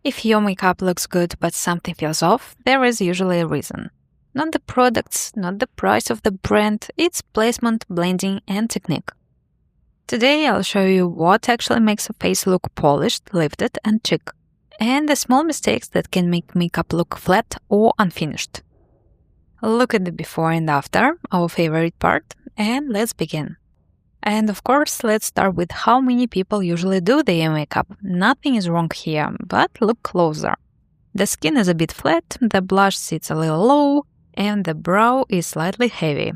If your makeup looks good but something feels off, there is usually a reason. Not the products, not the price of the brand, it's placement, blending, and technique. Today I'll show you what actually makes a face look polished, lifted, and chic, and the small mistakes that can make makeup look flat or unfinished. Look at the before and after, our favorite part, and let's begin. And of course, let's start with how many people usually do their makeup. Nothing is wrong here, but look closer. The skin is a bit flat, the blush sits a little low, and the brow is slightly heavy.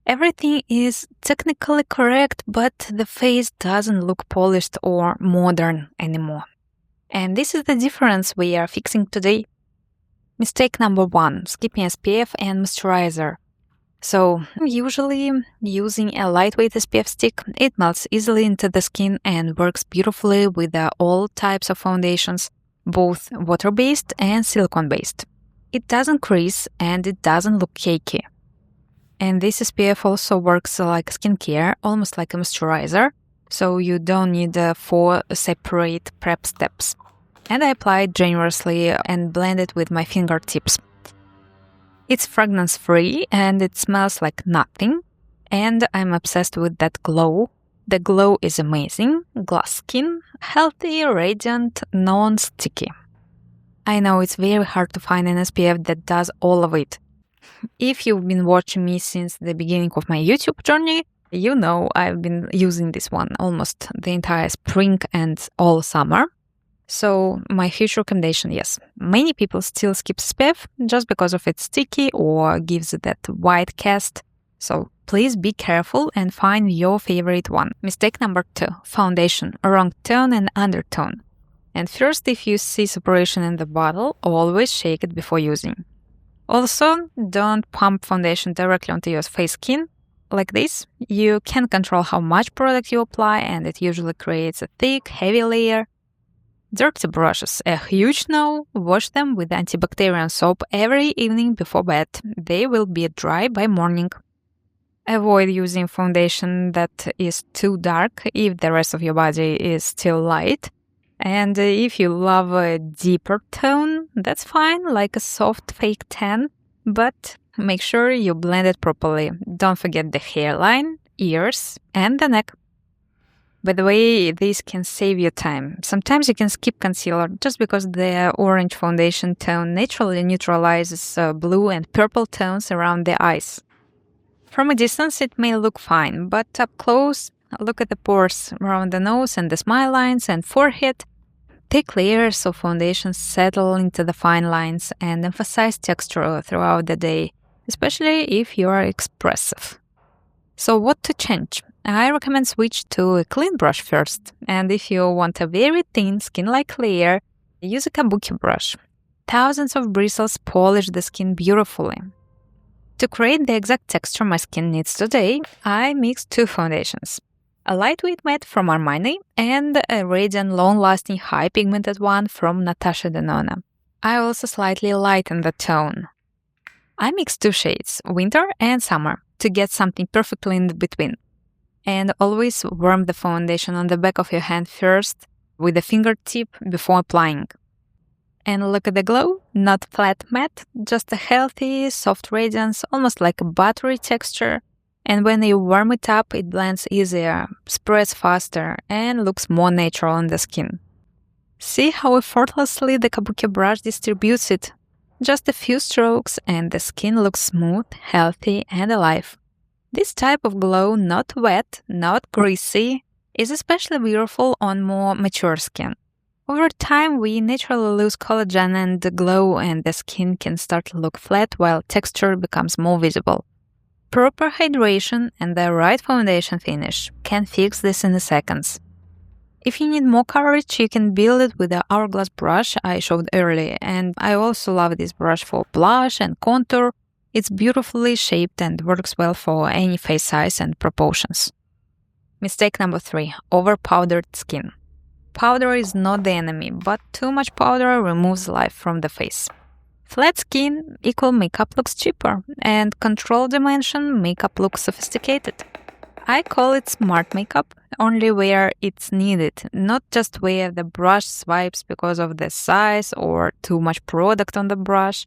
Everything is technically correct, but the face doesn't look polished or modern anymore. And this is the difference we are fixing today. Mistake number 1, skipping SPF and moisturizer. So, usually using a lightweight SPF stick, it melts easily into the skin and works beautifully with all types of foundations, both water-based and silicone-based. It doesn't crease and it doesn't look cakey. And this SPF also works like skincare, almost like a moisturizer, so you don't need 4 separate prep steps. And I apply it generously and blend it with my fingertips. It's fragrance-free and it smells like nothing, and I'm obsessed with that glow. The glow is amazing, glass skin, healthy, radiant, non-sticky. I know it's very hard to find an SPF that does all of it. If you've been watching me since the beginning of my YouTube journey, you know I've been using this one almost the entire spring and all summer. So my future recommendation, yes, many people still skip SPF just because of it's sticky or gives that white cast. So please be careful and find your favorite one. Mistake number 2, foundation, wrong tone and undertone. And first, if you see separation in the bottle, always shake it before using. Also, don't pump foundation directly onto your face skin. Like this, you can control how much product you apply and it usually creates a thick, heavy layer. Dirty brushes, a huge no. Wash them with antibacterial soap every evening before bed. They will be dry by morning. Avoid using foundation that is too dark if the rest of your body is still light. And if you love a deeper tone, that's fine, like a soft fake tan, but make sure you blend it properly. Don't forget the hairline, ears, and the neck. By the way, this can save you time. Sometimes you can skip concealer just because the orange foundation tone naturally neutralizes blue and purple tones around the eyes. From a distance, it may look fine, but up close, look at the pores around the nose and the smile lines and forehead. Thick layers of foundation settle into the fine lines and emphasize texture throughout the day, especially if you are expressive. So what to change? I recommend switch to a clean brush first, and if you want a very thin skin-like layer, use a kabuki brush. Thousands of bristles polish the skin beautifully. To create the exact texture my skin needs today, I mixed 2 foundations. A lightweight matte from Armani and a radiant, long-lasting, high-pigmented one from Natasha Denona. I also slightly lightened the tone. I mixed 2 shades, winter and summer, to get something perfectly in between. And always warm the foundation on the back of your hand first with the fingertip before applying. And look at the glow, not flat matte, just a healthy, soft radiance, almost like a buttery texture. And when you warm it up, it blends easier, spreads faster, and looks more natural on the skin. See how effortlessly the kabuki brush distributes it? Just a few strokes and the skin looks smooth, healthy, and alive. This type of glow, not wet, not greasy, is especially beautiful on more mature skin. Over time, we naturally lose collagen and the glow, and the skin can start to look flat while texture becomes more visible. Proper hydration and the right foundation finish can fix this in seconds. If you need more coverage, you can build it with the hourglass brush I showed earlier, and I also love this brush for blush and contour. It's beautifully shaped and works well for any face size and proportions. Mistake number 3, over-powdered skin. Powder is not the enemy, but too much powder removes life from the face. Flat skin equal makeup looks cheaper, and control dimension makeup looks sophisticated. I call it smart makeup, only where it's needed, not just where the brush swipes because of the size or too much product on the brush.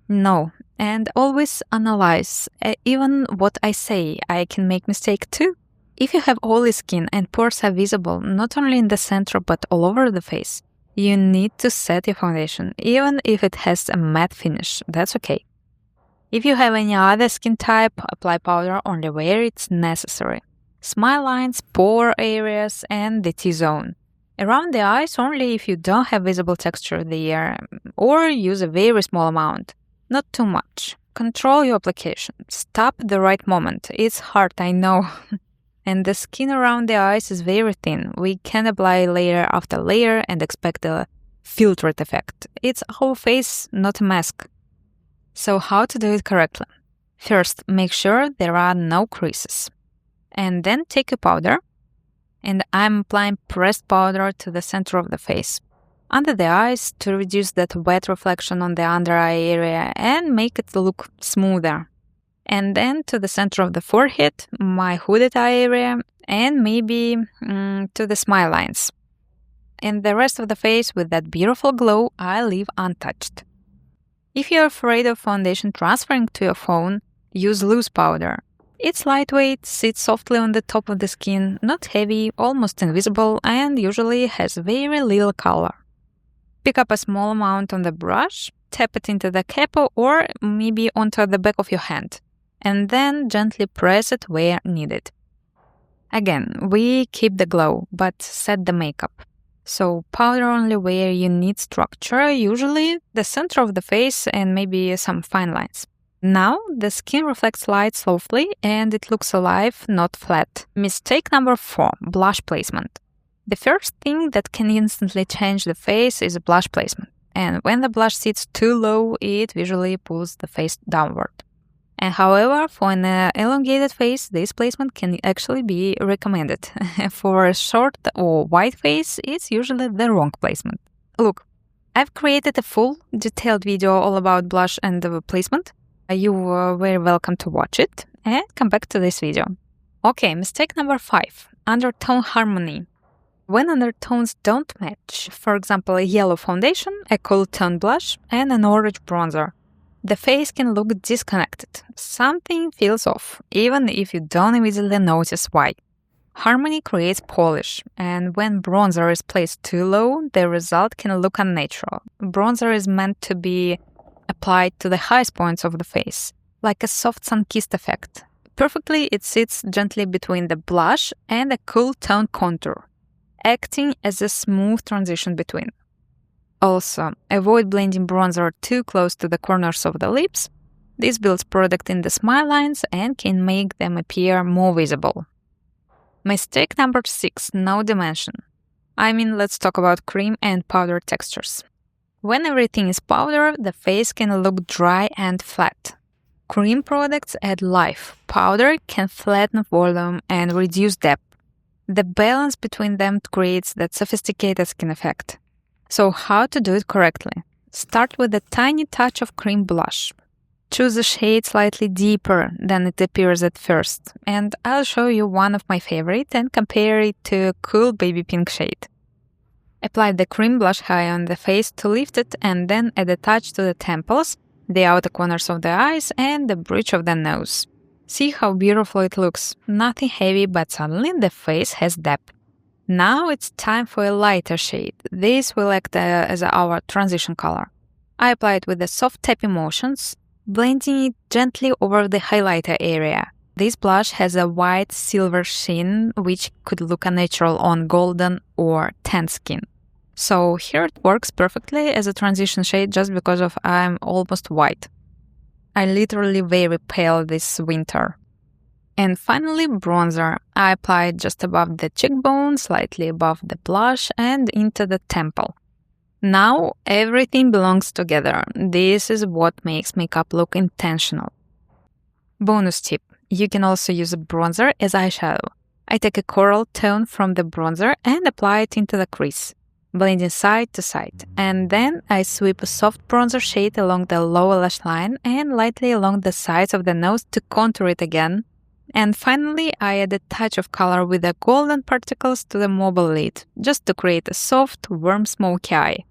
No, and always analyze. Even what I say, I can make mistake too. If you have oily skin and pores are visible not only in the center but all over the face, you need to set your foundation, even if it has a matte finish. That's okay. If you have any other skin type, apply powder only where it's necessary. Smile lines, pore areas, and the T-zone. Around the eyes only if you don't have visible texture there, or use a very small amount. Not too much. Control your application. Stop at the right moment. It's hard, I know. And the skin around the eyes is very thin. We can apply layer after layer and expect a filtered effect. It's our face, not a mask. So how to do it correctly? First, make sure there are no creases. And then take a powder. And I'm applying pressed powder to the center of the face, under the eyes to reduce that wet reflection on the under eye area and make it look smoother. And then to the center of the forehead, my hooded eye area, and maybe to the smile lines. And the rest of the face with that beautiful glow I leave untouched. If you're afraid of foundation transferring to your phone, use loose powder. It's lightweight, sits softly on the top of the skin, not heavy, almost invisible, and usually has very little color. Pick up a small amount on the brush, tap it into the capo or maybe onto the back of your hand, and then gently press it where needed. Again, we keep the glow, but set the makeup. So powder only where you need structure, usually the center of the face and maybe some fine lines. Now the skin reflects light softly and it looks alive, not flat. Mistake number 4, blush placement. The first thing that can instantly change the face is blush placement. And when the blush sits too low, it visually pulls the face downward. And however, for an elongated face, this placement can actually be recommended. For a short or wide face, it's usually the wrong placement. Look, I've created a full, detailed video all about blush and placement. You are very welcome to watch it and come back to this video. Okay, mistake number 5, undertone harmony. When undertones don't match, for example, a yellow foundation, a cool tone blush, and an orange bronzer, the face can look disconnected. Something feels off, even if you don't immediately notice why. Harmony creates polish, and when bronzer is placed too low, the result can look unnatural. Bronzer is meant to be applied to the highest points of the face, like a soft sun-kissed effect. Perfectly, it sits gently between the blush and a cool tone contour, acting as a smooth transition between. Also, avoid blending bronzer too close to the corners of the lips. This builds product in the smile lines and can make them appear more visible. Mistake number 6, no dimension. Let's talk about cream and powder textures. When everything is powder, the face can look dry and flat. Cream products add life. Powder can flatten volume and reduce depth. The balance between them creates that sophisticated skin effect. So how to do it correctly? Start with a tiny touch of cream blush. Choose a shade slightly deeper than it appears at first, and I'll show you one of my favorite and compare it to a cool baby pink shade. Apply the cream blush high on the face to lift it and then add a touch to the temples, the outer corners of the eyes and the bridge of the nose. See how beautiful it looks. Nothing heavy, but suddenly the face has depth. Now it's time for a lighter shade. This will act as our transition color. I apply it with the soft tapping motions, blending it gently over the highlighter area. This blush has a white silver sheen, which could look unnatural on golden or tan skin. So here it works perfectly as a transition shade just because I'm almost white. I literally very pale this winter. And finally, bronzer. I apply it just above the cheekbone, slightly above the blush, and into the temple. Now everything belongs together. This is what makes makeup look intentional. Bonus tip. You can also use a bronzer as eyeshadow. I take a coral tone from the bronzer and apply it into the crease, blending side to side. And then I sweep a soft bronzer shade along the lower lash line and lightly along the sides of the nose to contour it again, And finally, I add a touch of color with the golden particles to the mobile lid, just to create a soft, warm, smoky eye.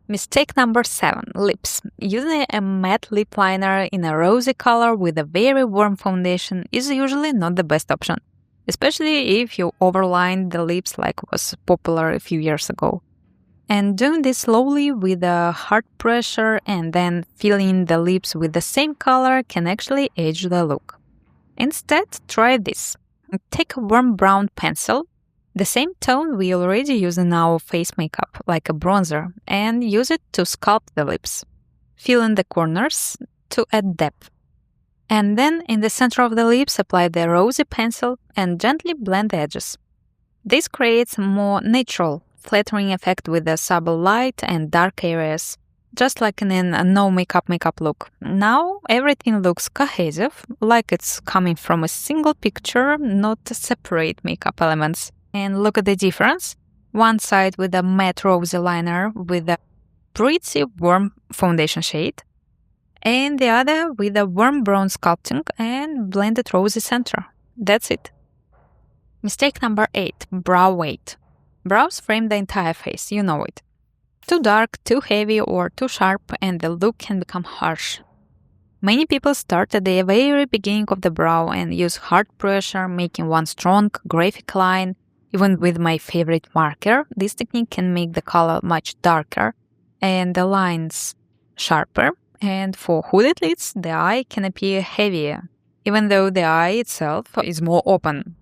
Mistake number 7. Lips. Using a matte lip liner in a rosy color with a very warm foundation is usually not the best option, especially if you overline the lips like was popular a few years ago. And doing this slowly with a hard pressure and then filling the lips with the same color can actually age the look. Instead, try this. Take a warm brown pencil, the same tone we already use in our face makeup, like a bronzer, and use it to sculpt the lips. Fill in the corners to add depth. And then in the center of the lips, apply the rosy pencil and gently blend the edges. This creates a more natural, flattering effect with the subtle light and dark areas, just like in a no makeup look. Now everything looks cohesive, like it's coming from a single picture, not separate makeup elements. And look at the difference. One side with a matte rosy liner with a pretty warm foundation shade, and the other with a warm brown sculpting and blended rosy center. That's it. Mistake number 8. Brow weight. Brows frame the entire face, you know it. Too dark, too heavy, or too sharp, and the look can become harsh. Many people start at the very beginning of the brow and use hard pressure, making one strong, graphic line. Even with my favorite marker, this technique can make the color much darker and the lines sharper. And for hooded lids, the eye can appear heavier, even though the eye itself is more open.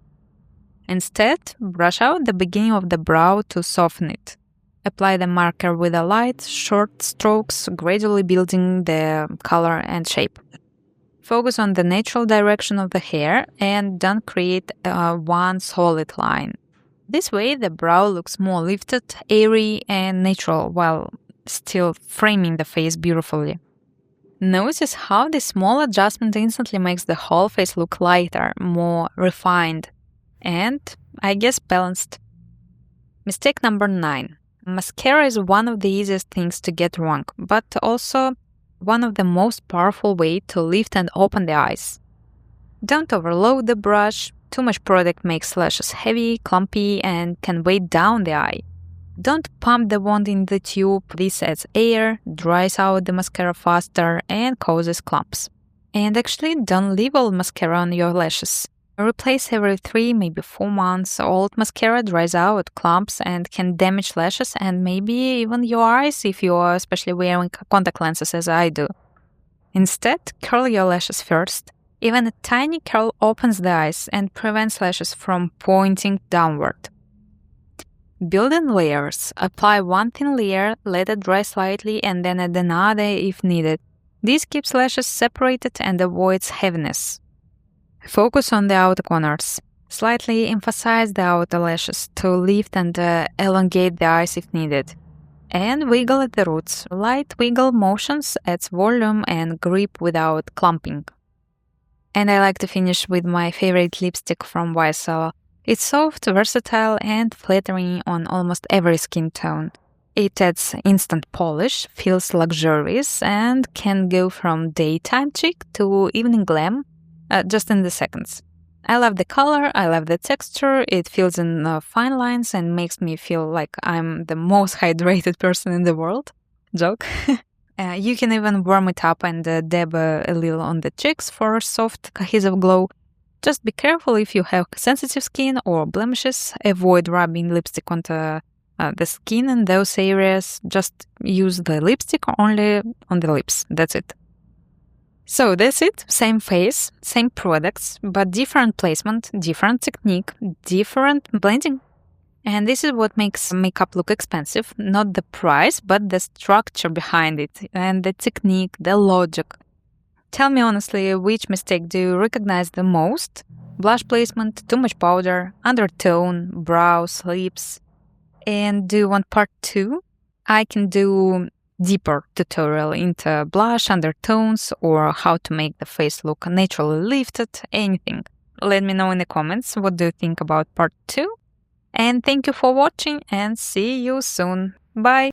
Instead, brush out the beginning of the brow to soften it. Apply the marker with a light, short strokes, gradually building the color and shape. Focus on the natural direction of the hair and don't create one solid line. This way, the brow looks more lifted, airy, and natural while still framing the face beautifully. Notice how this small adjustment instantly makes the whole face look lighter, more refined, and, I guess, balanced. Mistake number 9. Mascara is one of the easiest things to get wrong, but also one of the most powerful ways to lift and open the eyes. Don't overload the brush. Too much product makes lashes heavy, clumpy, and can weigh down the eye. Don't pump the wand in the tube. This adds air, dries out the mascara faster, and causes clumps. And actually, don't leave old mascara on your lashes. Replace every 3, maybe 4 months. Old mascara dries out, clumps, and can damage lashes and maybe even your eyes if you are especially wearing contact lenses as I do. Instead, curl your lashes first. Even a tiny curl opens the eyes and prevents lashes from pointing downward. Build in layers. Apply one thin layer, let it dry slightly, and then add another if needed. This keeps lashes separated and avoids heaviness. Focus on the outer corners. Slightly emphasize the outer lashes to lift and elongate the eyes if needed. And wiggle at the roots. Light wiggle motions adds volume and grip without clumping. And I like to finish with my favorite lipstick from YSL. It's soft, versatile, and flattering on almost every skin tone. It adds instant polish, feels luxurious, and can go from daytime chic to evening glam just in the seconds. I love the color, I love the texture, it fills in fine lines and makes me feel like I'm the most hydrated person in the world. Joke. You can even warm it up and dab a little on the cheeks for a soft, cohesive glow. Just be careful if you have sensitive skin or blemishes. Avoid rubbing lipstick onto the skin in those areas. Just use the lipstick only on the lips. That's it. So that's it. Same face, same products, but different placement, different technique, different blending. And this is what makes makeup look expensive. Not the price, but the structure behind it and the technique, the logic. Tell me honestly, which mistake do you recognize the most? Blush placement, too much powder, undertone, brows, lips. And do you want part 2? I can do deeper tutorial into blush, undertones, or how to make the face look naturally lifted, anything. Let me know in the comments what do you think about part 2. And thank you for watching and see you soon. Bye!